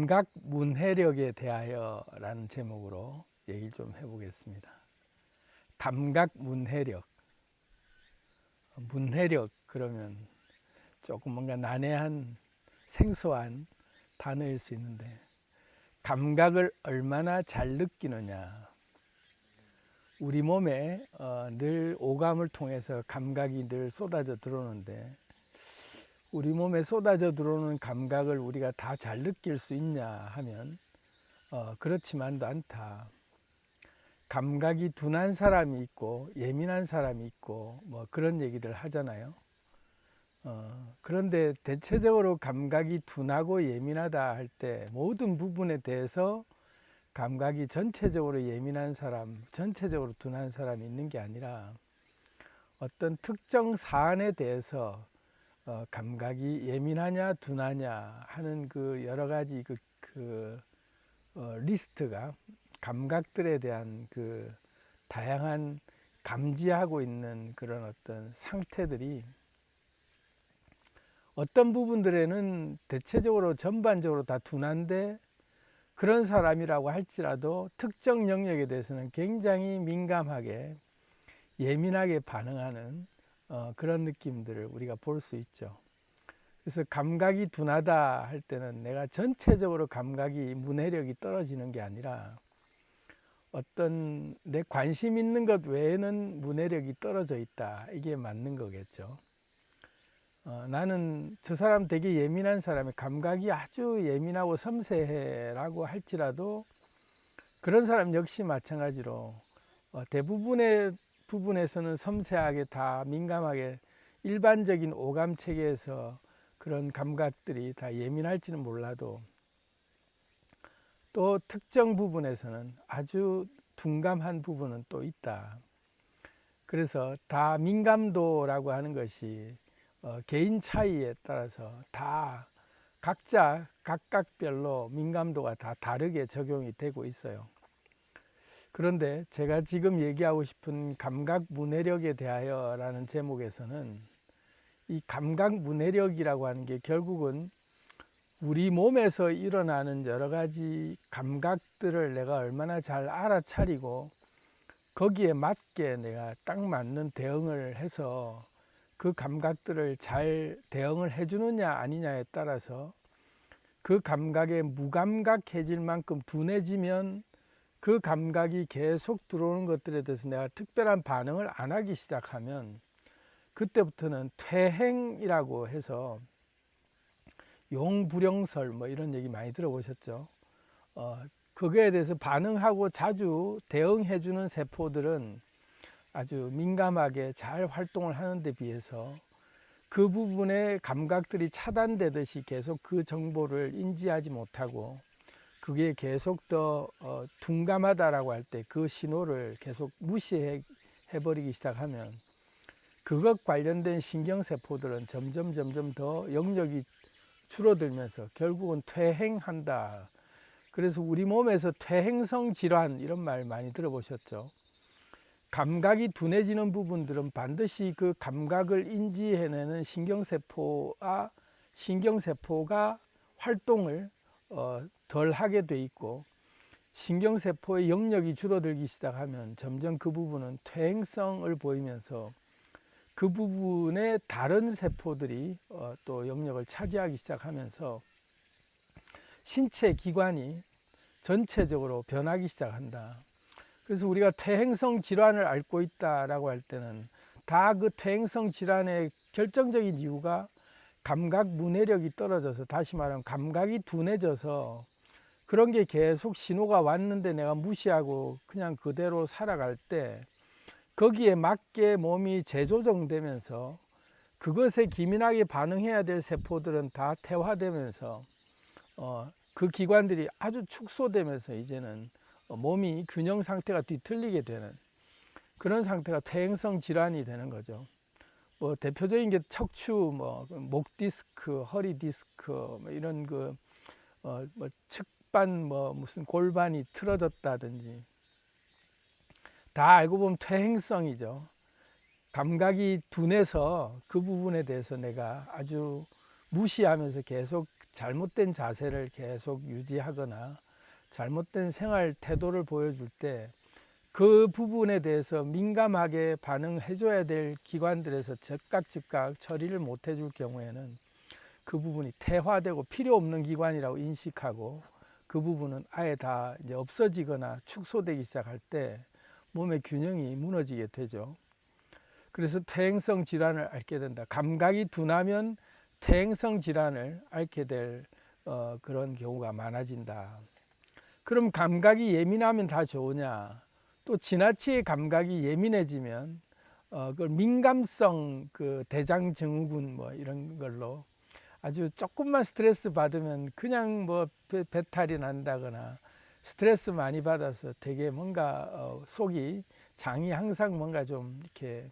감각 문해력에 대하여라는 제목으로 얘기를 좀 해보겠습니다. 감각 문해력. 문해력 그러면 조금 뭔가 난해한 생소한 단어일 수 있는데, 감각을 얼마나 잘 느끼느냐. 우리 몸에 늘 오감을 통해서 감각이 늘 쏟아져 들어오는데, 우리 몸에 쏟아져 들어오는 감각을 우리가 다 잘 느낄 수 있냐 하면 그렇지만도 않다. 감각이 둔한 사람이 있고 예민한 사람이 있고 뭐 그런 얘기들 하잖아요. 그런데 대체적으로 감각이 둔하고 예민하다 할 때 모든 부분에 대해서 감각이 전체적으로 예민한 사람, 전체적으로 둔한 사람이 있는 게 아니라, 어떤 특정 사안에 대해서 감각이 예민하냐 둔하냐 하는 그 여러 가지 리스트가, 감각들에 대한 그 다양한 감지하고 있는 그런 어떤 상태들이 어떤 부분들에는 대체적으로 전반적으로 다 둔한데, 그런 사람이라고 할지라도 특정 영역에 대해서는 굉장히 민감하게 예민하게 반응하는 그런 느낌들을 우리가 볼 수 있죠. 그래서 감각이 둔하다 할 때는 내가 전체적으로 감각이 문해력이 떨어지는 게 아니라, 어떤 내 관심 있는 것 외에는 문해력이 떨어져 있다, 이게 맞는 거겠죠. 나는 저 사람 되게 예민한 사람이, 감각이 아주 예민하고 섬세해라고 할지라도, 그런 사람 역시 마찬가지로 대부분의 부분에서는 섬세하게 다 민감하게 일반적인 오감 체계에서 그런 감각들이 다 예민할지는 몰라도, 또 특정 부분에서는 아주 둔감한 부분은 또 있다. 그래서 다 민감도라고 하는 것이 개인 차이에 따라서 다 각자 각각별로 민감도가 다 다르게 적용이 되고 있어요. 그런데 제가 지금 얘기하고 싶은 감각 문해력에 대하여 라는 제목에서는, 이 감각 문해력이라고 하는 게 결국은 우리 몸에서 일어나는 여러 가지 감각들을 내가 얼마나 잘 알아차리고 거기에 맞게 내가 딱 맞는 대응을 해서 그 감각들을 잘 대응을 해주느냐 아니냐에 따라서, 그 감각에 무감각해질 만큼 둔해지면 그 감각이 계속 들어오는 것들에 대해서 내가 특별한 반응을 안 하기 시작하면, 그때부터는 퇴행이라고 해서, 용불용설 뭐 이런 얘기 많이 들어보셨죠. 그거에 대해서 반응하고 자주 대응해 주는 세포들은 아주 민감하게 잘 활동을 하는 데 비해서, 그 부분의 감각들이 차단되듯이 계속 그 정보를 인지하지 못하고, 그게 계속 더 둔감하다라고 할 때 그 신호를 계속 무시해 버리기 시작하면, 그것 관련된 신경세포들은 점점 더 영역이 줄어들면서 결국은 퇴행한다. 그래서 우리 몸에서 퇴행성 질환 이런 말 많이 들어보셨죠. 감각이 둔해지는 부분들은 반드시 그 감각을 인지해내는 신경세포가 활동을 덜 하게 돼 있고, 신경세포의 영역이 줄어들기 시작하면 점점 그 부분은 퇴행성을 보이면서, 그 부분에 다른 세포들이 또 영역을 차지하기 시작하면서 신체 기관이 전체적으로 변하기 시작한다. 그래서 우리가 퇴행성 질환을 앓고 있다라고 할 때는 다 그 퇴행성 질환의 결정적인 이유가 감각 문해력이 떨어져서, 다시 말하면 감각이 둔해져서, 그런 게 계속 신호가 왔는데 내가 무시하고 그냥 그대로 살아갈 때, 거기에 맞게 몸이 재조정되면서 그것에 기민하게 반응해야 될 세포들은 다 퇴화되면서 그 기관들이 아주 축소되면서 이제는 몸이 균형 상태가 뒤틀리게 되는 그런 상태가 퇴행성 질환이 되는 거죠. 뭐 대표적인 게 척추, 목 디스크, 허리 디스크, 뭐 이런 뭐 측반, 무슨 골반이 틀어졌다든지, 다 알고 보면 퇴행성이죠. 감각이 둔해서 그 부분에 대해서 내가 아주 무시하면서 계속 잘못된 자세를 계속 유지하거나 잘못된 생활 태도를 보여줄 때 그 부분에 대해서 민감하게 반응해 줘야 될 기관들에서 즉각 처리를 못 해줄 경우에는 그 부분이 퇴화되고 필요 없는 기관이라고 인식하고 그 부분은 아예 다 이제 없어지거나 축소되기 시작할 때 몸의 균형이 무너지게 되죠. 그래서 퇴행성 질환을 앓게 된다. 감각이 둔하면 퇴행성 질환을 앓게 될 그런 경우가 많아진다. 그럼 감각이 예민하면 다 좋으냐? 또 지나치게 감각이 예민해지면 그걸 민감성 그 대장 증후군 뭐 이런 걸로 아주 조금만 스트레스 받으면 그냥 뭐 배탈이 난다거나 스트레스 많이 받아서 되게 뭔가 속이 장이 항상 뭔가 좀 이렇게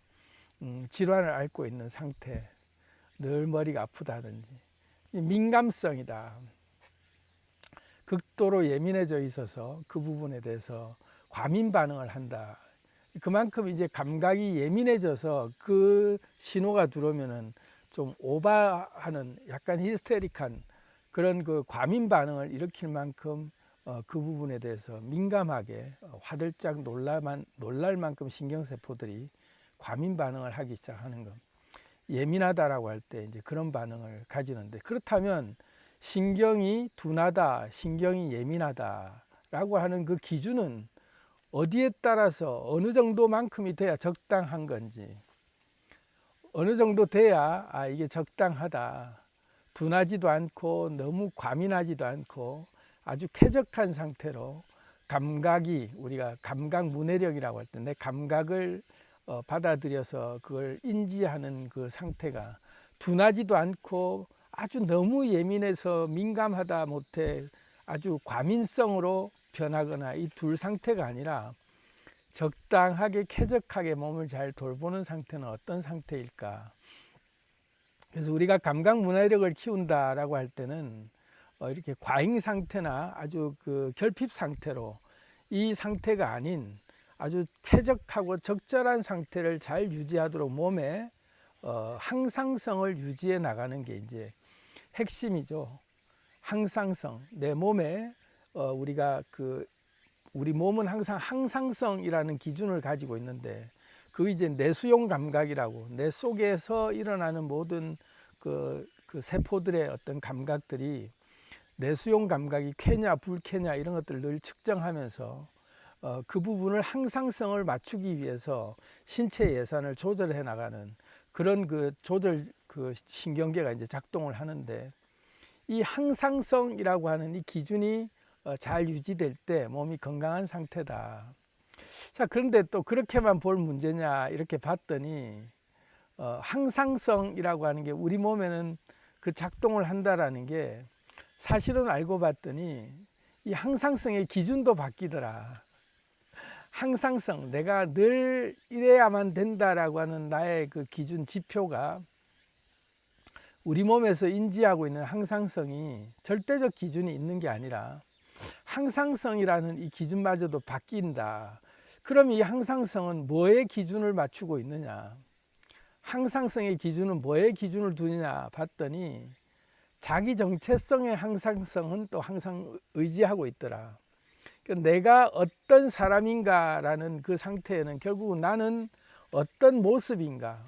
질환을 앓고 있는 상태, 늘 머리가 아프다든지 민감성이다. 극도로 예민해져 있어서 그 부분에 대해서 과민 반응을 한다. 그만큼 이제 감각이 예민해져서 그 신호가 들어오면은 좀 오버하는 약간 히스테릭한 그런 그 과민 반응을 일으킬 만큼 그 부분에 대해서 민감하게 화들짝 놀랄 만큼 신경세포들이 과민 반응을 하기 시작하는 것. 예민하다라고 할 때 이제 그런 반응을 가지는데, 그렇다면 신경이 둔하다, 신경이 예민하다라고 하는 그 기준은 어디에 따라서 어느 정도만큼이 돼야 적당한 건지, 어느 정도 돼야 이게 적당하다, 둔하지도 않고 너무 과민하지도 않고 아주 쾌적한 상태로 감각이, 우리가 감각 문해력이라고 할 때 내 감각을 받아들여서 그걸 인지하는 그 상태가 둔하지도 않고 아주 너무 예민해서 민감하다 못해 아주 과민성으로 변하거나 이 둘 상태가 아니라 적당하게 쾌적하게 몸을 잘 돌보는 상태는 어떤 상태일까? 그래서 우리가 감각 문해력을 키운다라고 할 때는 이렇게 과잉 상태나 아주 그 결핍 상태로, 이 상태가 아닌 아주 쾌적하고 적절한 상태를 잘 유지하도록 몸의 항상성을 유지해 나가는 게 이제 핵심이죠. 항상성. 내 몸에 우리 몸은 항상 항상성이라는 기준을 가지고 있는데, 그 이제 내수용 감각이라고, 내 속에서 일어나는 모든 그 세포들의 어떤 감각들이 내수용 감각이 쾌냐 불쾌냐 이런 것들을 늘 측정하면서 그 부분을 항상성을 맞추기 위해서 신체 예산을 조절해 나가는 그런 그 조절 그 신경계가 이제 작동을 하는데, 이 항상성이라고 하는 이 기준이 잘 유지될 때 몸이 건강한 상태다. 자, 그런데 또 그렇게만 볼 문제냐 이렇게 봤더니 항상성이라고 하는 게 우리 몸에는 그 작동을 한다라는 게 사실은 알고 봤더니 이 항상성의 기준도 바뀌더라. 항상성, 내가 늘 이래야만 된다라고 하는 나의 그 기준 지표가 우리 몸에서 인지하고 있는 항상성이 절대적 기준이 있는 게 아니라 항상성이라는 이 기준마저도 바뀐다. 그럼 이 항상성은 뭐의 기준을 맞추고 있느냐? 항상성의 기준은 뭐의 기준을 두느냐 봤더니 자기 정체성의 항상성은 또 항상 의지하고 있더라. 그러니까 내가 어떤 사람인가라는 그 상태에는 결국은 나는 어떤 모습인가,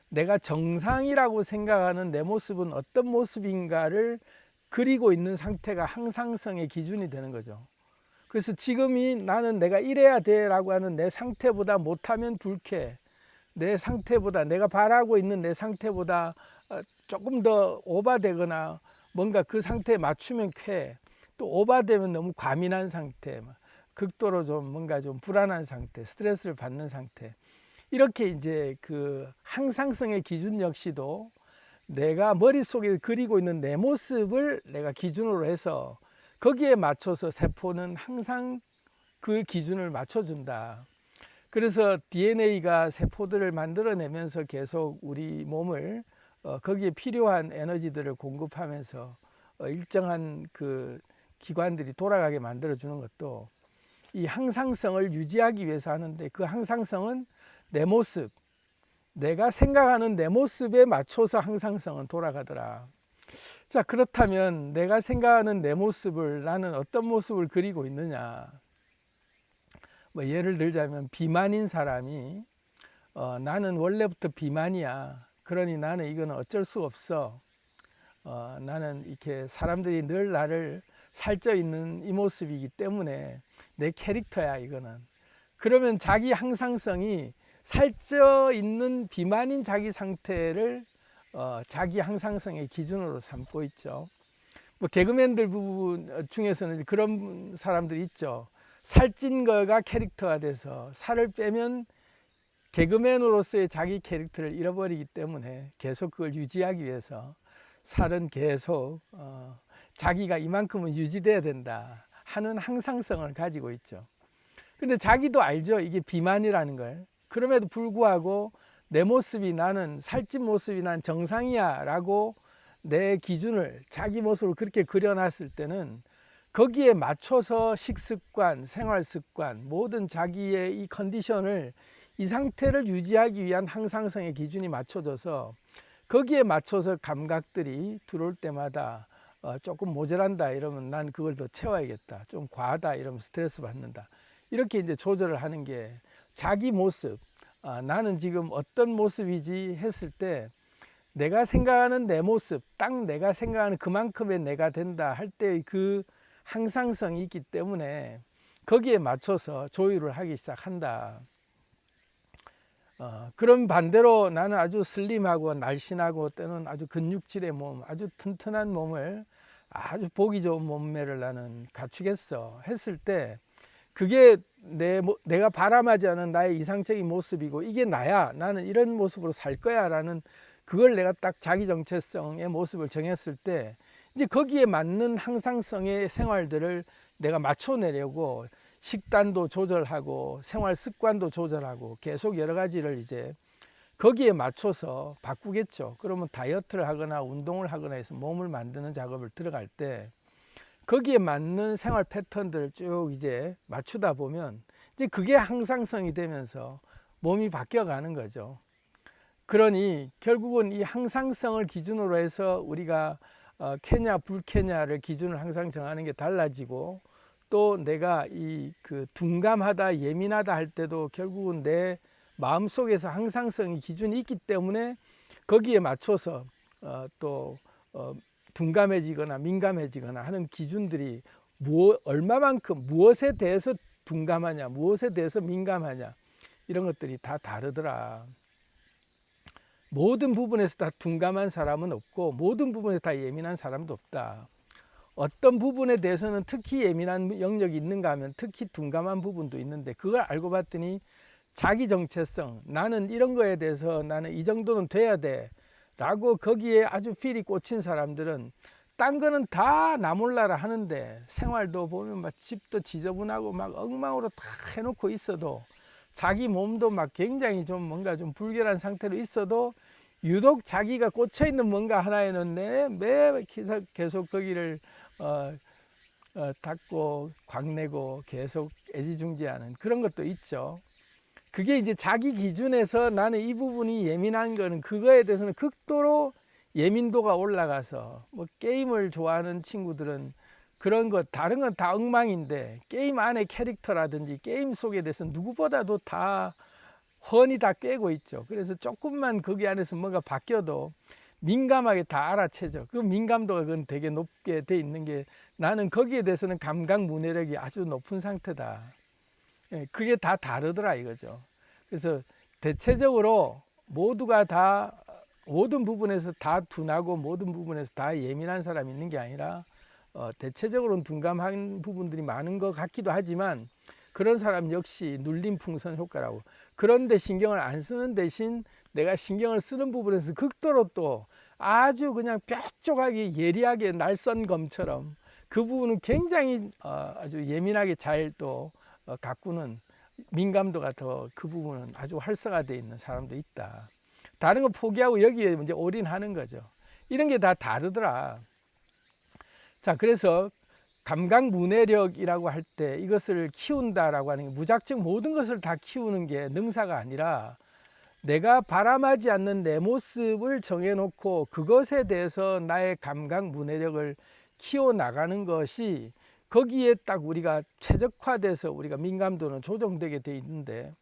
내가 정상이라고 생각하는 내 모습은 어떤 모습인가를 그리고 있는 상태가 항상성의 기준이 되는 거죠. 그래서 지금이 나는 내가 이래야 돼 라고 하는 내 상태보다 못하면 불쾌, 내 상태보다, 내가 바라고 있는 내 상태보다 조금 더 오버되거나 뭔가 그 상태에 맞추면 쾌, 또 오버되면 너무 과민한 상태, 극도로 좀 뭔가 좀 불안한 상태, 스트레스를 받는 상태, 이렇게 이제 그 항상성의 기준 역시도 내가 머릿속에 그리고 있는 내 모습을 내가 기준으로 해서 거기에 맞춰서 세포는 항상 그 기준을 맞춰준다. 그래서 DNA가 세포들을 만들어내면서 계속 우리 몸을 거기에 필요한 에너지들을 공급하면서 일정한 그 기관들이 돌아가게 만들어주는 것도 이 항상성을 유지하기 위해서 하는데, 그 항상성은 내 모습, 내가 생각하는 내 모습에 맞춰서 항상성은 돌아가더라. 자, 그렇다면 내가 생각하는 내 모습을 나는 어떤 모습을 그리고 있느냐. 뭐 예를 들자면 비만인 사람이 나는 원래부터 비만이야. 그러니 나는 이거는 어쩔 수 없어. 나는 이렇게 사람들이 늘 나를 살쪄 있는 이 모습이기 때문에 내 캐릭터야 이거는. 그러면 자기 항상성이 살쪄 있는 비만인 자기 상태를 자기 항상성의 기준으로 삼고 있죠. 뭐 개그맨들 부분 중에서는 그런 사람들이 있죠. 살찐 거가 캐릭터가 돼서 살을 빼면 개그맨으로서의 자기 캐릭터를 잃어버리기 때문에 계속 그걸 유지하기 위해서 살은 계속 자기가 이만큼은 유지돼야 된다 하는 항상성을 가지고 있죠. 근데 자기도 알죠. 이게 비만이라는 걸. 그럼에도 불구하고 내 모습이 나는 살찐 모습이 난 정상이야 라고 내 기준을 자기 모습을 그렇게 그려놨을 때는 거기에 맞춰서 식습관, 생활습관, 모든 자기의 이 컨디션을 이 상태를 유지하기 위한 항상성의 기준이 맞춰져서 거기에 맞춰서 감각들이 들어올 때마다 조금 모자란다 이러면 난 그걸 더 채워야겠다. 좀 과하다 이러면 스트레스 받는다. 이렇게 이제 조절을 하는 게 자기 모습, 나는 지금 어떤 모습이지 했을 때 내가 생각하는 내 모습, 딱 내가 생각하는 그만큼의 내가 된다 할 때의 그 항상성이 있기 때문에 거기에 맞춰서 조율을 하기 시작한다. 그럼 반대로 나는 아주 슬림하고 날씬하고 때는 아주 근육질의 몸, 아주 튼튼한 몸을 아주 보기 좋은 몸매를 나는 갖추겠어 했을 때 그게 내가 바람하지 않은 나의 이상적인 모습이고 이게 나야, 나는 이런 모습으로 살 거야 라는 그걸 내가 딱 자기 정체성의 모습을 정했을 때 이제 거기에 맞는 항상성의 생활들을 내가 맞춰내려고 식단도 조절하고 생활 습관도 조절하고 계속 여러 가지를 이제 거기에 맞춰서 바꾸겠죠. 그러면 다이어트를 하거나 운동을 하거나 해서 몸을 만드는 작업을 들어갈 때 거기에 맞는 생활 패턴들을 쭉 이제 맞추다 보면 이제 그게 항상성이 되면서 몸이 바뀌어 가는 거죠. 그러니 결국은 이 항상성을 기준으로 해서 우리가 케냐 불케냐를 기준을 항상 정하는 게 달라지고 또 내가 이 그 둔감하다 예민하다 할 때도 결국은 내 마음속에서 항상성이 기준이 있기 때문에 거기에 맞춰서 또 둔감해지거나 민감해지거나 하는 기준들이 얼마만큼 무엇에 대해서 둔감하냐 무엇에 대해서 민감하냐 이런 것들이 다 다르더라. 모든 부분에서 다 둔감한 사람은 없고 모든 부분에서 다 예민한 사람도 없다. 어떤 부분에 대해서는 특히 예민한 영역이 있는가 하면 특히 둔감한 부분도 있는데 그걸 알고 봤더니 자기 정체성, 나는 이런 거에 대해서 나는 이 정도는 돼야 돼 라고 거기에 아주 필이 꽂힌 사람들은 딴 거는 다 나 몰라라 하는데 생활도 보면 막 집도 지저분하고 막 엉망으로 다 해놓고 있어도 자기 몸도 막 굉장히 좀 뭔가 좀 불결한 상태로 있어도 유독 자기가 꽂혀 있는 뭔가 하나에는 매 계속 거기를 닦고 광내고 계속 애지중지하는 그런 것도 있죠. 그게 이제 자기 기준에서 나는 이 부분이 예민한 거는 그거에 대해서는 극도로 예민도가 올라가서 뭐 게임을 좋아하는 친구들은 그런 것 다른 건 다 엉망인데 게임 안에 캐릭터라든지 게임 속에 대해서 누구보다도 다 훤히 다 깨고 있죠. 그래서 조금만 거기 안에서 뭔가 바뀌어도 민감하게 다 알아채죠. 그 민감도가 그건 되게 높게 돼 있는 게 나는 거기에 대해서는 감각 문해력이 아주 높은 상태다. 그게 다 다르더라 이거죠. 그래서 대체적으로 모두가 다 모든 부분에서 다 둔하고 모든 부분에서 다 예민한 사람이 있는 게 아니라 대체적으로는 둔감한 부분들이 많은 것 같기도 하지만 그런 사람 역시 눌림 풍선 효과라고 그런데 신경을 안 쓰는 대신 내가 신경을 쓰는 부분에서 극도로 또 아주 그냥 뾰족하게 예리하게 날선 검처럼 그 부분은 굉장히 아주 예민하게 잘 또 가꾸는 민감도가 더 그 부분은 아주 활성화되어 있는 사람도 있다. 다른 거 포기하고 여기에 이제 올인하는 거죠. 이런 게 다 다르더라. 자, 그래서 감각 문해력이라고 할 때 이것을 키운다라고 하는 게 무작정 모든 것을 다 키우는 게 능사가 아니라 내가 바람하지 않는 내 모습을 정해놓고 그것에 대해서 나의 감각 문해력을 키워나가는 것이 거기에 딱 우리가 최적화돼서 우리가 민감도는 조정되게 돼 있는데,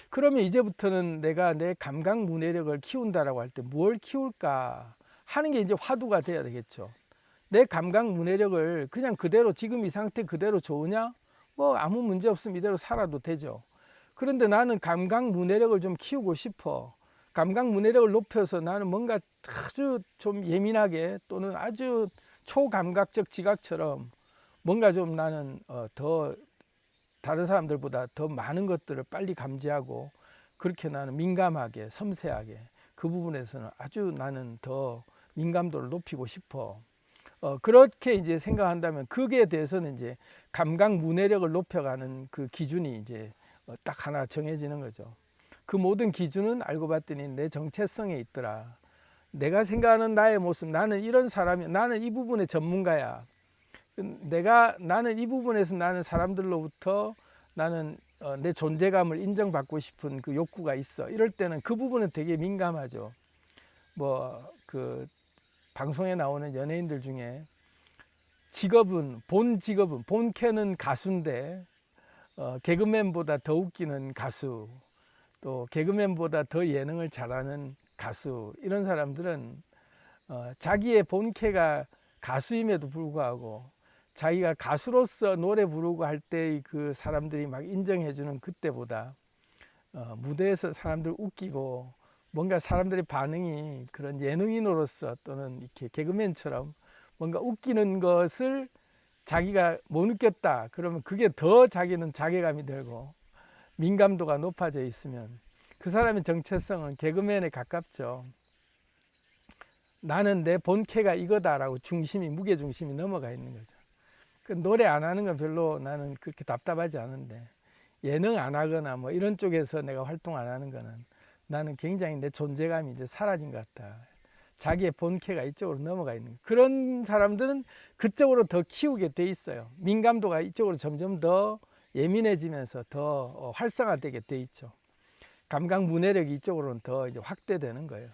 그러면 이제부터는 내가 내 감각 문해력을 키운다라고 할 때 뭘 키울까 하는 게 이제 화두가 돼야 되겠죠. 내 감각 문해력을 그냥 그대로 지금 이 상태 그대로 좋으냐? 뭐 아무 문제 없으면 이대로 살아도 되죠. 그런데 나는 감각 문해력을 좀 키우고 싶어. 감각 문해력을 높여서 나는 뭔가 아주 좀 예민하게 또는 아주 초감각적 지각처럼 뭔가 좀 나는 더 다른 사람들보다 더 많은 것들을 빨리 감지하고 그렇게 나는 민감하게 섬세하게 그 부분에서는 아주 나는 더 민감도를 높이고 싶어. 그렇게 이제 생각한다면 거기에 대해서는 이제 감각 문해력을 높여가는 그 기준이 이제 딱 하나 정해지는 거죠. 그 모든 기준은 알고 봤더니 내 정체성에 있더라. 내가 생각하는 나의 모습, 나는 이런 사람이, 나는 이 부분의 전문가야. 나는 이 부분에서 나는 사람들로부터 나는 내 존재감을 인정받고 싶은 그 욕구가 있어. 이럴 때는 그 부분은 되게 민감하죠. 뭐 그 방송에 나오는 연예인들 중에 본 직업은 본캐는 가수인데 개그맨보다 더 웃기는 가수, 또 개그맨보다 더 예능을 잘하는 가수, 이런 사람들은 자기의 본캐가 가수임에도 불구하고 자기가 가수로서 노래 부르고 할 때 그 사람들이 막 인정해주는 그때보다 무대에서 사람들 웃기고 뭔가 사람들의 반응이 그런 예능인으로서 또는 이렇게 개그맨처럼 뭔가 웃기는 것을 자기가 못 느꼈다 그러면 그게 더 자기는 자괴감이 들고 민감도가 높아져 있으면 그 사람의 정체성은 개그맨에 가깝죠. 나는 내 본캐가 이거다라고 무게중심이 넘어가 있는 거죠. 그 노래 안 하는 건 별로 나는 그렇게 답답하지 않은데, 예능 안 하거나 뭐 이런 쪽에서 내가 활동 안 하는 거는 나는 굉장히 내 존재감이 이제 사라진 것 같다. 자기의 본캐가 이쪽으로 넘어가 있는, 그런 사람들은 그쪽으로 더 키우게 돼 있어요. 민감도가 이쪽으로 점점 더 예민해지면서 더 활성화되게 돼 있죠. 감각 문해력이 이쪽으로는 더 이제 확대되는 거예요.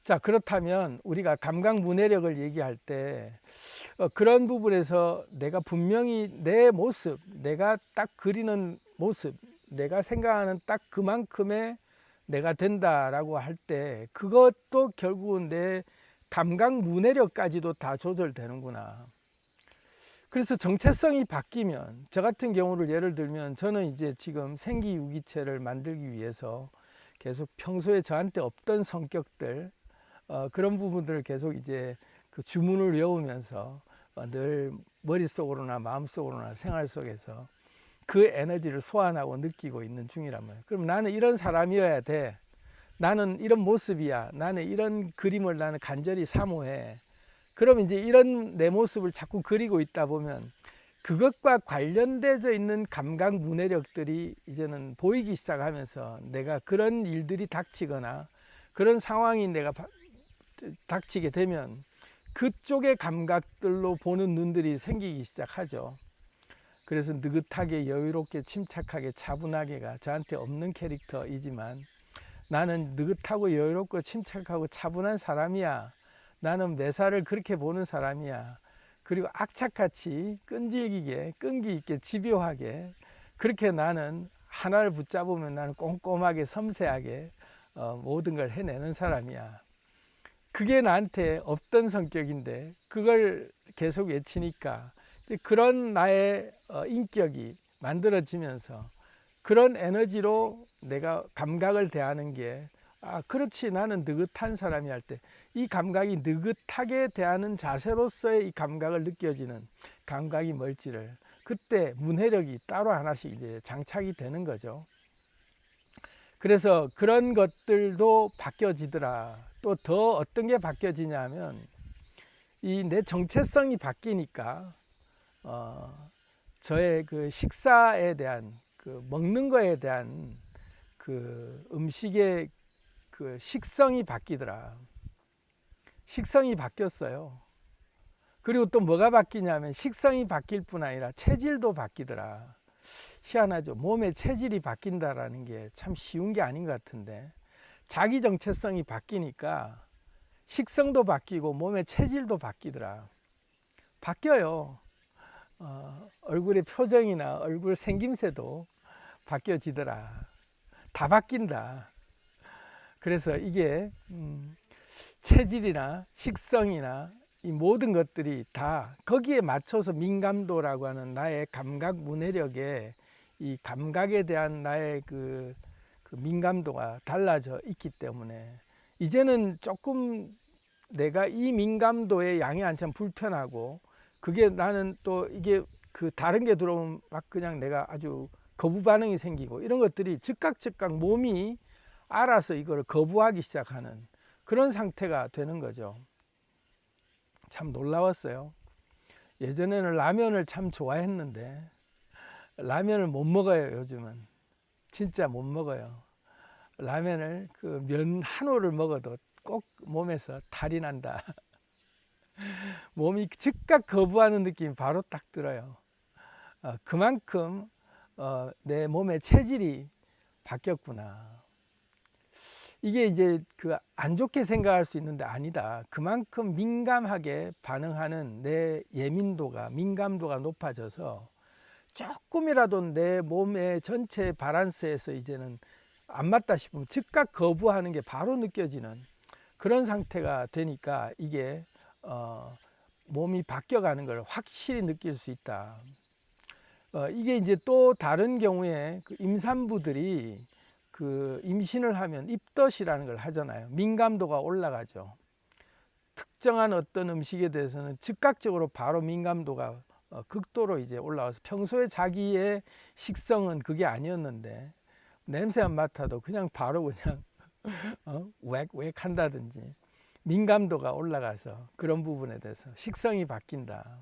자, 그렇다면 우리가 감각 문해력을 얘기할 때 그런 부분에서 내가 분명히 내 모습, 내가 딱 그리는 모습, 내가 생각하는 딱 그만큼의 내가 된다라고 할 때 그것도 결국은 내 감각 문해력까지도 다 조절되는구나. 그래서 정체성이 바뀌면, 저 같은 경우를 예를 들면 저는 이제 지금 생기유기체를 만들기 위해서 계속 평소에 저한테 없던 성격들, 그런 부분들을 계속 이제 그 주문을 외우면서 늘 머릿속으로나 마음속으로나 생활 속에서 그 에너지를 소환하고 느끼고 있는 중이란 말이에요. 그럼 나는 이런 사람이어야 돼. 나는 이런 모습이야. 나는 이런 그림을 나는 간절히 사모해. 그럼 이제 이런 내 모습을 자꾸 그리고 있다 보면 그것과 관련되어 있는 감각 문해력들이 이제는 보이기 시작하면서 내가 그런 일들이 닥치거나 그런 상황이 내가 닥치게 되면 그쪽의 감각들로 보는 눈들이 생기기 시작하죠. 그래서 느긋하게 여유롭게 침착하게 차분하게가 저한테 없는 캐릭터이지만 나는 느긋하고 여유롭고 침착하고 차분한 사람이야. 나는 매사를 그렇게 보는 사람이야. 그리고 악착같이 끈질기게 끈기 있게 집요하게 그렇게 나는 하나를 붙잡으면 나는 꼼꼼하게 섬세하게 모든 걸 해내는 사람이야. 그게 나한테 없던 성격인데 그걸 계속 외치니까 그런 나의 인격이 만들어지면서 그런 에너지로 내가 감각을 대하는 게 그렇지, 나는 느긋한 사람이 할 때 이 감각이 느긋하게 대하는 자세로서의 이 감각을 느껴지는 감각이 뭘지를 그때 문해력이 따로 하나씩 이제 장착이 되는 거죠. 그래서 그런 것들도 바뀌어지더라. 또 더 어떤 게 바뀌어지냐 하면 이 내 정체성이 바뀌니까 저의 그 식사에 대한 그 먹는 거에 대한 그 음식의 그 식성이 바뀌더라. 식성이 바뀌었어요. 그리고 또 뭐가 바뀌냐면 식성이 바뀔 뿐 아니라 체질도 바뀌더라. 희한하죠. 몸의 체질이 바뀐다라는 게 참 쉬운 게 아닌 것 같은데 자기 정체성이 바뀌니까 식성도 바뀌고 몸의 체질도 바뀌더라. 바뀌어요. 얼굴의 표정이나 얼굴 생김새도 바뀌어지더라. 다 바뀐다. 그래서 이게 체질이나 식성이나 이 모든 것들이 다 거기에 맞춰서 민감도라고 하는 나의 감각 문해력에 이 감각에 대한 나의 그 민감도가 달라져 있기 때문에 이제는 조금 내가 이 민감도의 양이 한참 불편하고 그게 나는 또 이게 그 다른 게 들어오면 막 그냥 내가 아주 거부 반응이 생기고 이런 것들이 즉각 몸이 알아서 이걸 거부하기 시작하는 그런 상태가 되는 거죠. 참 놀라웠어요. 예전에는 라면을 참 좋아했는데 라면을 못 먹어요. 요즘은 진짜 못 먹어요. 라면을 그 면 한 호를 먹어도 꼭 몸에서 탈이 난다. 몸이 즉각 거부하는 느낌이 바로 딱 들어요. 그만큼 내 몸의 체질이 바뀌었구나. 이게 이제 그 안 좋게 생각할 수 있는데 아니다. 그만큼 민감하게 반응하는 내 예민도가 민감도가 높아져서 조금이라도 내 몸의 전체 바란스에서 이제는 안 맞다 싶으면 즉각 거부하는 게 바로 느껴지는 그런 상태가 되니까 이게 몸이 바뀌어가는 걸 확실히 느낄 수 있다. 이게 이제 또 다른 경우에 그 임산부들이 그 임신을 하면 입덧이라는 걸 하잖아요. 민감도가 올라가죠. 특정한 어떤 음식에 대해서는 즉각적으로 바로 민감도가 극도로 이제 올라와서 평소에 자기의 식성은 그게 아니었는데 냄새만 맡아도 그냥 바로 그냥 웩웩 한다든지 민감도가 올라가서 그런 부분에 대해서 식성이 바뀐다.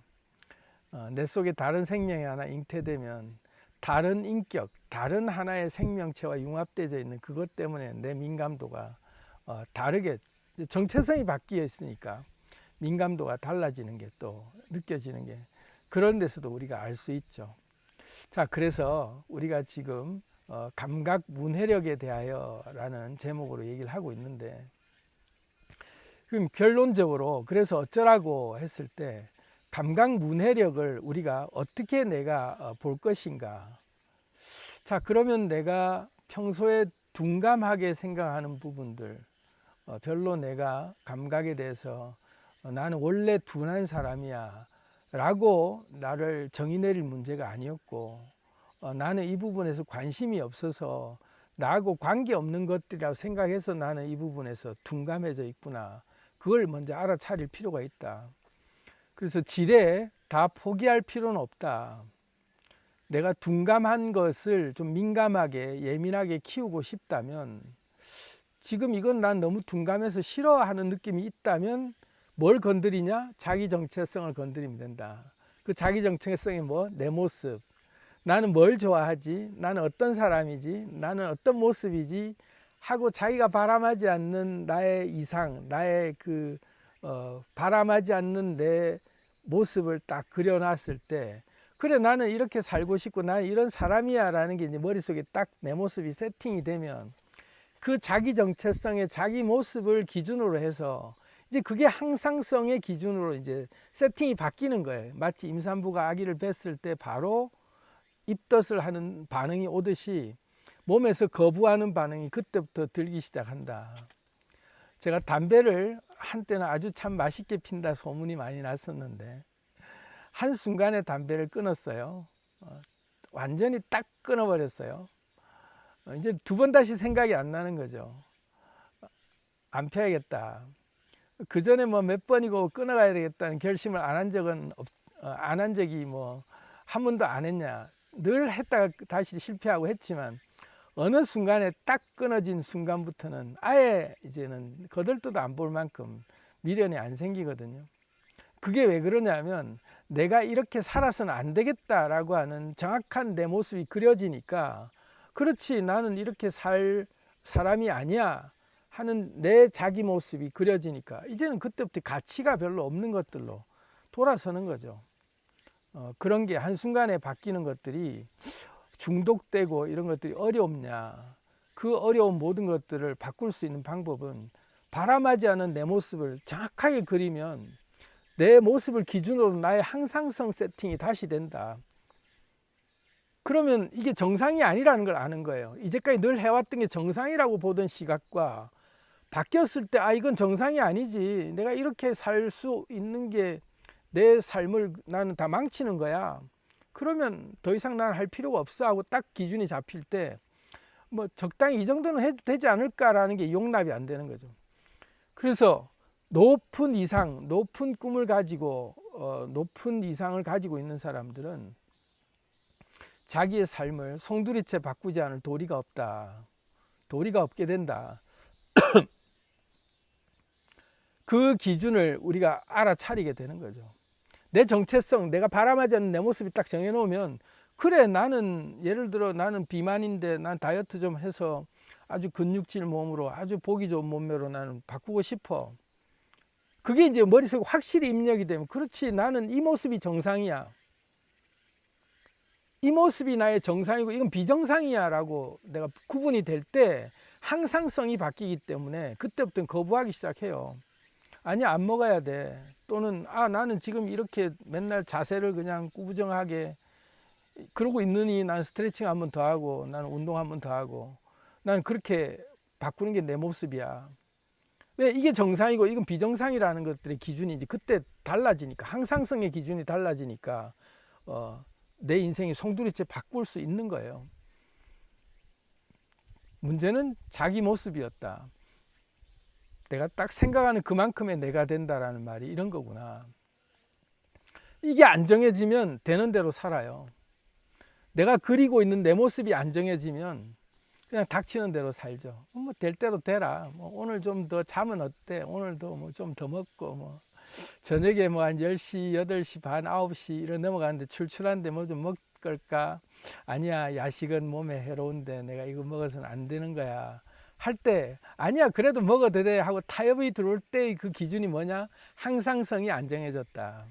내 속에 다른 생명이 하나 잉태되면 다른 인격, 다른 하나의 생명체와 융합되어 있는 그것 때문에 내 민감도가 다르게 정체성이 바뀌어 있으니까 민감도가 달라지는 게 또 느껴지는 게 그런 데서도 우리가 알 수 있죠. 자, 그래서 우리가 지금 감각 문해력에 대하여 라는 제목으로 얘기를 하고 있는데 그럼 결론적으로 그래서 어쩌라고 했을 때 감각 문해력을 우리가 어떻게 내가 볼 것인가. 자, 그러면 내가 평소에 둔감하게 생각하는 부분들 별로 내가 감각에 대해서 나는 원래 둔한 사람이야 라고 나를 정의 내릴 문제가 아니었고 나는 이 부분에서 관심이 없어서 나하고 관계없는 것들이라고 생각해서 나는 이 부분에서 둔감해져 있구나. 그걸 먼저 알아차릴 필요가 있다. 그래서 지레 다 포기할 필요는 없다. 내가 둔감한 것을 좀 민감하게 예민하게 키우고 싶다면 지금 이건 난 너무 둔감해서 싫어하는 느낌이 있다면 뭘 건드리냐? 자기 정체성을 건드리면 된다. 그 자기 정체성이 뭐? 내 모습. 나는 뭘 좋아하지? 나는 어떤 사람이지? 나는 어떤 모습이지? 하고 자기가 바람하지 않는 나의 이상, 나의 그 바람하지 않는 내 모습을 딱 그려놨을 때 그래 나는 이렇게 살고 싶고 나는 이런 사람이야 라는 게 이제 머릿속에 딱 내 모습이 세팅이 되면 그 자기 정체성의 자기 모습을 기준으로 해서 이제 그게 항상성의 기준으로 이제 세팅이 바뀌는 거예요. 마치 임산부가 아기를 뵀을 때 바로 입덧을 하는 반응이 오듯이 몸에서 거부하는 반응이 그때부터 들기 시작한다. 제가 담배를 한때는 아주 참 맛있게 핀다 소문이 많이 났었는데 한순간에 담배를 끊었어요. 완전히 딱 끊어버렸어요. 이제 두 번 다시 생각이 안 나는 거죠. 안 펴야겠다. 그 전에 뭐 몇 번이고 끊어가야 되겠다는 결심을 안 한 적은 안 한 적이 뭐 한 번도 안 했냐. 늘 했다가 다시 실패하고 했지만 어느 순간에 딱 끊어진 순간부터는 아예 이제는 거들떠도 안 볼 만큼 미련이 안 생기거든요. 그게 왜 그러냐면 내가 이렇게 살아서는 안 되겠다라고 하는 정확한 내 모습이 그려지니까 그렇지 나는 이렇게 살 사람이 아니야 하는 내 자기 모습이 그려지니까 이제는 그때부터 가치가 별로 없는 것들로 돌아서는 거죠. 그런 게 한순간에 바뀌는 것들이 중독되고 이런 것들이 어렵냐. 그 어려운 모든 것들을 바꿀 수 있는 방법은 바람하지 않은 내 모습을 정확하게 그리면 내 모습을 기준으로 나의 항상성 세팅이 다시 된다. 그러면 이게 정상이 아니라는 걸 아는 거예요. 이제까지 늘 해왔던 게 정상이라고 보던 시각과 바뀌었을 때, 아, 이건 정상이 아니지. 내가 이렇게 살 수 있는 게 내 삶을 나는 다 망치는 거야. 그러면 더 이상 난 할 필요가 없어 하고 딱 기준이 잡힐 때, 뭐 적당히 이 정도는 해도 되지 않을까라는 게 용납이 안 되는 거죠. 그래서 높은 이상, 높은 꿈을 가지고 높은 이상을 가지고 있는 사람들은 자기의 삶을 송두리째 바꾸지 않을 도리가 없다. 도리가 없게 된다. 그 기준을 우리가 알아차리게 되는 거죠. 내 정체성, 내가 바람하지 않는 내 모습이 딱 정해놓으면, 그래, 나는 예를 들어 나는 비만인데 난 다이어트 좀 해서 아주 근육질 몸으로 아주 보기 좋은 몸매로 나는 바꾸고 싶어. 그게 이제 머릿속에 확실히 입력이 되면, 그렇지, 나는 이 모습이 정상이야. 이 모습이 나의 정상이고 이건 비정상이야 라고 내가 구분이 될 때 항상성이 바뀌기 때문에 그때부터는 거부하기 시작해요. 아니, 안 먹어야 돼. 또는 나는 지금 이렇게 맨날 자세를 그냥 꾸부정하게 그러고 있느니 난 스트레칭 한 번 더 하고 나는 운동 한 번 더 하고 난 그렇게 바꾸는 게 내 모습이야. 왜? 이게 정상이고 이건 비정상이라는 것들의 기준이 이제 그때 달라지니까, 항상성의 기준이 달라지니까 내 인생이 송두리째 바꿀 수 있는 거예요. 문제는 자기 모습이었다. 내가 딱 생각하는 그만큼의 내가 된다라는 말이 이런 거구나. 이게 안 정해지면 되는 대로 살아요. 내가 그리고 있는 내 모습이 안 정해지면 그냥 닥치는 대로 살죠. 뭐 될 대로 되라. 뭐 오늘 좀 더 자면 어때? 오늘도 뭐 좀 더 먹고 뭐 저녁에 뭐 한 10시, 8시 반, 9시 이런 넘어가는데 출출한데 뭐 좀 먹을까? 아니야, 야식은 몸에 해로운데 내가 이거 먹어서는 안 되는 거야. 할 때 아니야, 그래도 먹어도 돼 하고 타협이 들어올 때 그 기준이 뭐냐? 항상성이 안 정해졌다.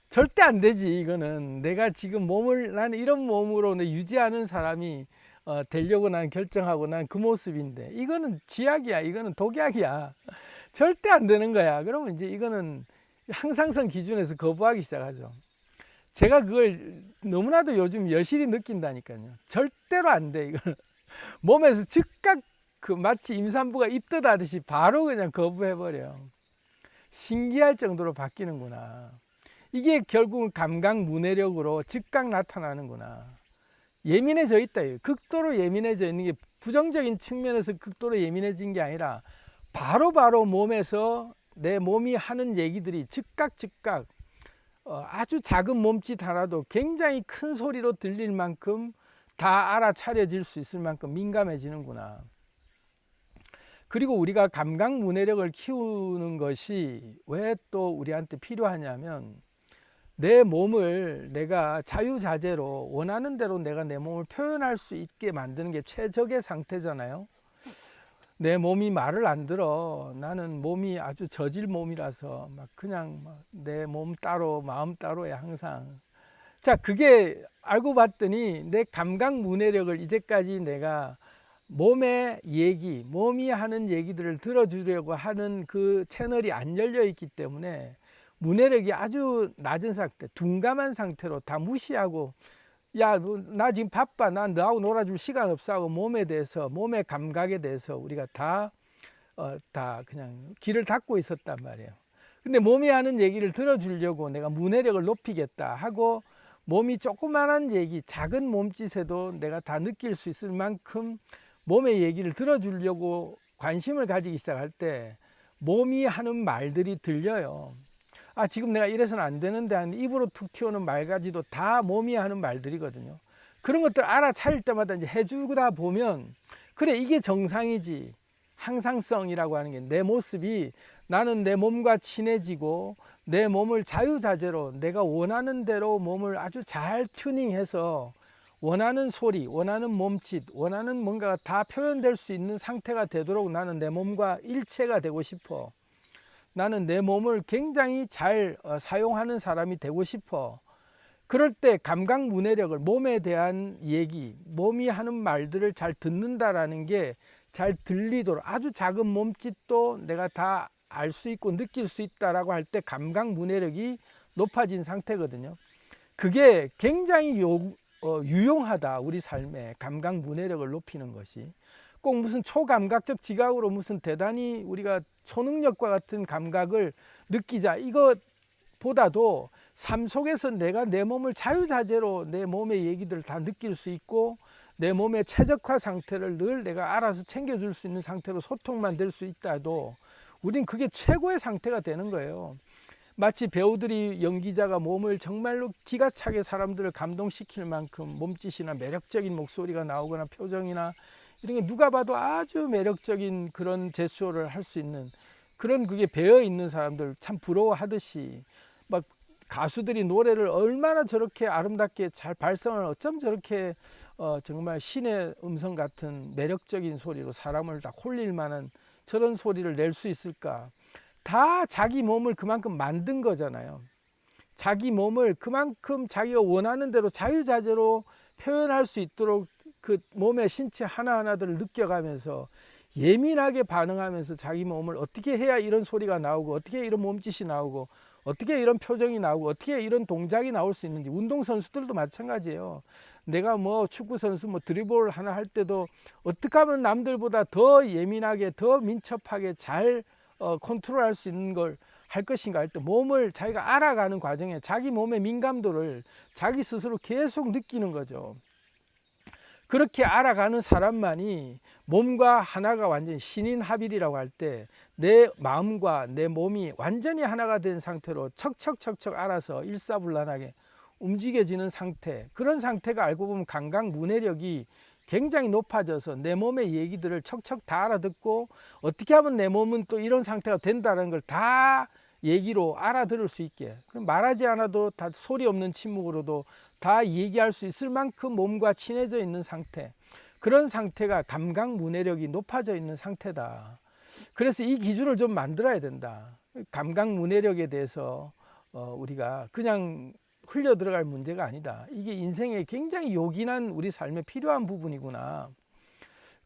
절대 안 되지. 이거는 내가 지금 나는 이런 몸으로 유지하는 사람이 되려고 난 결정하고 난 그 모습인데 이거는 지약이야. 이거는 독약이야. 절대 안 되는 거야. 그러면 이제 이거는 항상성 기준에서 거부하기 시작하죠. 제가 그걸 너무나도 요즘 여실히 느낀다니까요. 절대로 안 돼. 이거는 몸에서 즉각 마치 임산부가 입덧하듯이 바로 그냥 거부해버려. 신기할 정도로 바뀌는구나. 이게 결국은 감각 문해력으로 즉각 나타나는구나. 예민해져 있다. 극도로 예민해져 있는 게 부정적인 측면에서 극도로 예민해진 게 아니라 바로바로 몸에서 내 몸이 하는 얘기들이 즉각 아주 작은 몸짓 하나도 굉장히 큰 소리로 들릴 만큼 다 알아차려질 수 있을 만큼 민감해지는구나. 그리고 우리가 감각 문해력을 키우는 것이 왜 또 우리한테 필요하냐면, 내 몸을 내가 자유자재로 원하는 대로 내가 내 몸을 표현할 수 있게 만드는 게 최적의 상태잖아요. 내 몸이 말을 안 들어. 나는 몸이 아주 저질 몸이라서 막 그냥 내 몸 따로 마음 따로야 항상. 자, 그게 알고 봤더니 내 감각 문해력을 이제까지 내가 몸의 얘기, 몸이 하는 얘기들을 들어주려고 하는 그 채널이 안 열려 있기 때문에 문해력이 아주 낮은 상태, 둔감한 상태로 다 무시하고, 야, 나 지금 바빠, 난 너하고 놀아줄 시간 없어 하고 몸에 대해서, 몸의 감각에 대해서 우리가 다 그냥 귀를 닫고 있었단 말이에요. 근데 몸이 하는 얘기를 들어주려고 내가 문해력을 높이겠다 하고 몸이 조그만한 얘기, 작은 몸짓에도 내가 다 느낄 수 있을 만큼 몸의 얘기를 들어주려고 관심을 가지기 시작할 때 몸이 하는 말들이 들려요. 지금 내가 이래서는 안 되는데 하는 입으로 툭 튀어오는 말까지도 다 몸이 하는 말들이거든요. 그런 것들 알아차릴 때마다 이제 해주다 보면, 그래, 이게 정상이지. 항상성이라고 하는 게 내 모습이, 나는 내 몸과 친해지고 내 몸을 자유자재로 내가 원하는 대로 몸을 아주 잘 튜닝해서 원하는 소리, 원하는 몸짓, 원하는 뭔가가 다 표현될 수 있는 상태가 되도록 나는 내 몸과 일체가 되고 싶어. 나는 내 몸을 굉장히 잘 사용하는 사람이 되고 싶어. 그럴 때 감각 문해력을, 몸에 대한 얘기, 몸이 하는 말들을 잘 듣는다라는 게 잘 들리도록, 아주 작은 몸짓도 내가 다 알 수 있고 느낄 수 있다라고 할 때 감각 문해력이 높아진 상태거든요. 그게 굉장히 유용하다. 우리 삶에 감각 문해력을 높이는 것이 꼭 무슨 초감각적 지각으로 무슨 대단히 우리가 초능력과 같은 감각을 느끼자, 이것보다도 삶 속에서 내가 내 몸을 자유자재로 내 몸의 얘기들을 다 느낄 수 있고, 내 몸의 최적화 상태를 늘 내가 알아서 챙겨줄 수 있는 상태로 소통만 될 수 있다도 우린 그게 최고의 상태가 되는 거예요. 마치 배우들이, 연기자가 몸을 정말로 기가 차게 사람들을 감동시킬 만큼 몸짓이나 매력적인 목소리가 나오거나 표정이나 이런 게 누가 봐도 아주 매력적인 그런 제스처를 할 수 있는 그런, 그게 배어 있는 사람들 참 부러워하듯이, 막 가수들이 노래를 얼마나 저렇게 아름답게 잘 발성을, 어쩜 저렇게 정말 신의 음성 같은 매력적인 소리로 사람을 다 홀릴 만한 저런 소리를 낼 수 있을까? 다 자기 몸을 그만큼 만든 거잖아요. 자기 몸을 그만큼 자기가 원하는 대로 자유자재로 표현할 수 있도록 그 몸의 신체 하나하나들을 느껴가면서 예민하게 반응하면서 자기 몸을 어떻게 해야 이런 소리가 나오고, 어떻게 이런 몸짓이 나오고, 어떻게 이런 표정이 나오고, 어떻게 이런 동작이 나올 수 있는지. 운동선수들도 마찬가지예요. 내가 뭐 축구선수 뭐 드리블 하나 할 때도 어떻게 하면 남들보다 더 예민하게, 더 민첩하게 잘 컨트롤할 수 있는 걸 할 것인가 할 때, 몸을 자기가 알아가는 과정에 자기 몸의 민감도를 자기 스스로 계속 느끼는 거죠. 그렇게 알아가는 사람만이 몸과 하나가 완전히 신인합일이라고 할 때 내 마음과 내 몸이 완전히 하나가 된 상태로 척척척척 알아서 일사불란하게 움직여지는 상태, 그런 상태가 알고 보면 감각 문해력이 굉장히 높아져서 내 몸의 얘기들을 척척 다 알아듣고, 어떻게 하면 내 몸은 또 이런 상태가 된다는 걸 다 얘기로 알아들을 수 있게, 말하지 않아도 다 소리 없는 침묵으로도 다 얘기할 수 있을 만큼 몸과 친해져 있는 상태, 그런 상태가 감각 문해력이 높아져 있는 상태다. 그래서 이 기준을 좀 만들어야 된다. 감각 문해력에 대해서 우리가 그냥 흘려 들어갈 문제가 아니다. 이게 인생에 굉장히 요긴한 우리 삶에 필요한 부분이구나.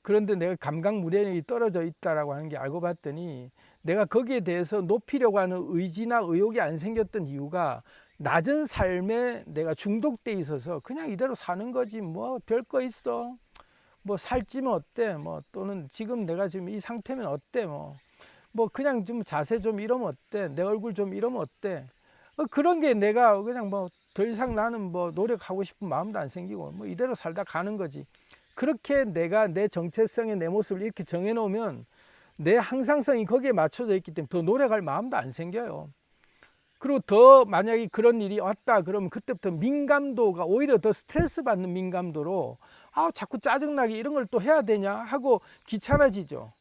그런데 내가 감각 문해력이 떨어져 있다라고 하는 게 알고 봤더니, 내가 거기에 대해서 높이려고 하는 의지나 의욕이 안 생겼던 이유가 낮은 삶에 내가 중독돼 있어서 그냥 이대로 사는 거지, 뭐 별거 있어, 뭐 살찌면 어때, 뭐 또는 지금 내가 지금 이 상태면 어때, 뭐 그냥 좀 자세 좀 이러면 어때, 내 얼굴 좀 이러면 어때, 그런 게 내가 그냥 뭐 더 이상 나는 뭐 노력하고 싶은 마음도 안 생기고 뭐 이대로 살다 가는 거지. 그렇게 내가 내 정체성의 내 모습을 이렇게 정해놓으면 내 항상성이 거기에 맞춰져 있기 때문에 더 노력할 마음도 안 생겨요. 그리고 더 만약에 그런 일이 왔다 그러면 그때부터 민감도가 오히려 더 스트레스 받는 민감도로, 자꾸 짜증나게 이런 걸 또 해야 되냐 하고 귀찮아지죠.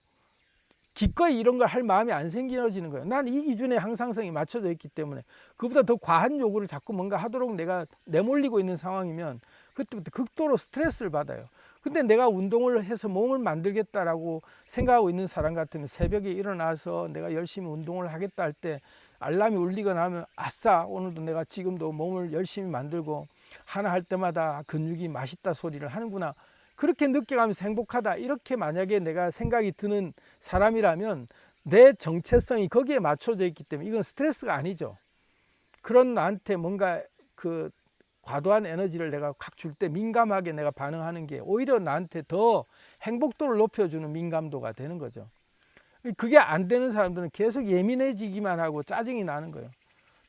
기꺼이 이런 걸 할 마음이 안 생겨지는 거예요. 난 이 기준에 항상성이 맞춰져 있기 때문에 그보다 더 과한 요구를 자꾸 뭔가 하도록 내가 내몰리고 있는 상황이면 그때부터 극도로 스트레스를 받아요. 근데 내가 운동을 해서 몸을 만들겠다라고 생각하고 있는 사람 같으면 새벽에 일어나서 내가 열심히 운동을 하겠다 할 때 알람이 울리거나 하면, 아싸, 오늘도 내가 지금도 몸을 열심히 만들고 하나 할 때마다 근육이 맛있다 소리를 하는구나, 그렇게 느껴가면서 행복하다, 이렇게 만약에 내가 생각이 드는 사람이라면 내 정체성이 거기에 맞춰져 있기 때문에 이건 스트레스가 아니죠. 그런 나한테 뭔가 그 과도한 에너지를 내가 확 줄 때 민감하게 내가 반응하는 게 오히려 나한테 더 행복도를 높여주는 민감도가 되는 거죠. 그게 안 되는 사람들은 계속 예민해지기만 하고 짜증이 나는 거예요.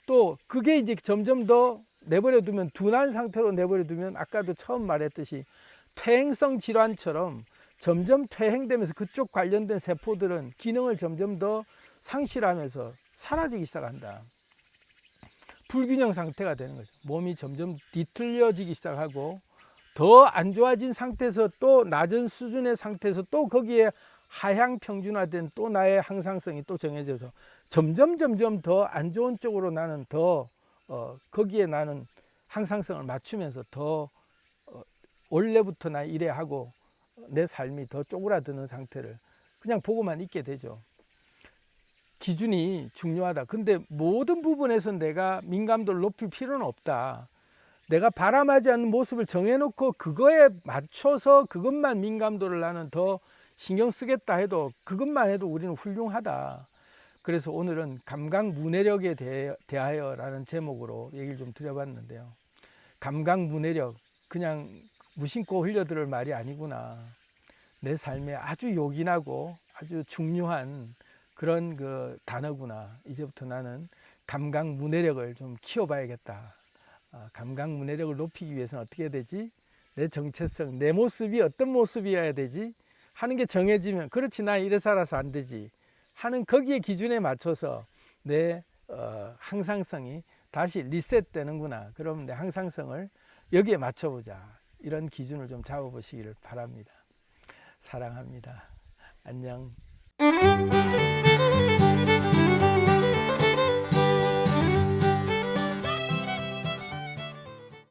또 그게 이제 점점 더 내버려 두면, 둔한 상태로 내버려 두면 아까도 처음 말했듯이 퇴행성 질환처럼 점점 퇴행되면서 그쪽 관련된 세포들은 기능을 점점 더 상실하면서 사라지기 시작한다. 불균형 상태가 되는 거죠. 몸이 점점 뒤틀려지기 시작하고, 더 안 좋아진 상태에서 또 낮은 수준의 상태에서 또 거기에 하향 평준화된 또 나의 항상성이 또 정해져서 점점 더 안 좋은 쪽으로 나는 더 거기에 나는 항상성을 맞추면서 더 원래부터 나 이래 하고 내 삶이 더 쪼그라드는 상태를 그냥 보고만 있게 되죠. 기준이 중요하다. 근데 모든 부분에서 내가 민감도를 높일 필요는 없다. 내가 바람하지 않는 모습을 정해놓고 그거에 맞춰서 그것만 민감도를 나는 더 신경 쓰겠다 해도 그것만 해도 우리는 훌륭하다. 그래서 오늘은 감각문해력에 대하여라는 제목으로 얘기를 좀 드려봤는데요. 감각문해력, 그냥 무심코 흘려들을 말이 아니구나. 내 삶에 아주 요긴하고 아주 중요한 그런 그 단어구나. 이제부터 나는 감각문해력을 좀 키워봐야겠다. 감각문해력을 높이기 위해서는 어떻게 해야 되지? 내 정체성, 내 모습이 어떤 모습이어야 되지? 하는 게 정해지면, 그렇지, 나 이래 살아서 안 되지 하는 거기에 기준에 맞춰서 내 항상성이 다시 리셋되는구나. 그럼 내 항상성을 여기에 맞춰보자. 이런 기준을 좀 잡아보시기를 바랍니다. 사랑합니다. 안녕.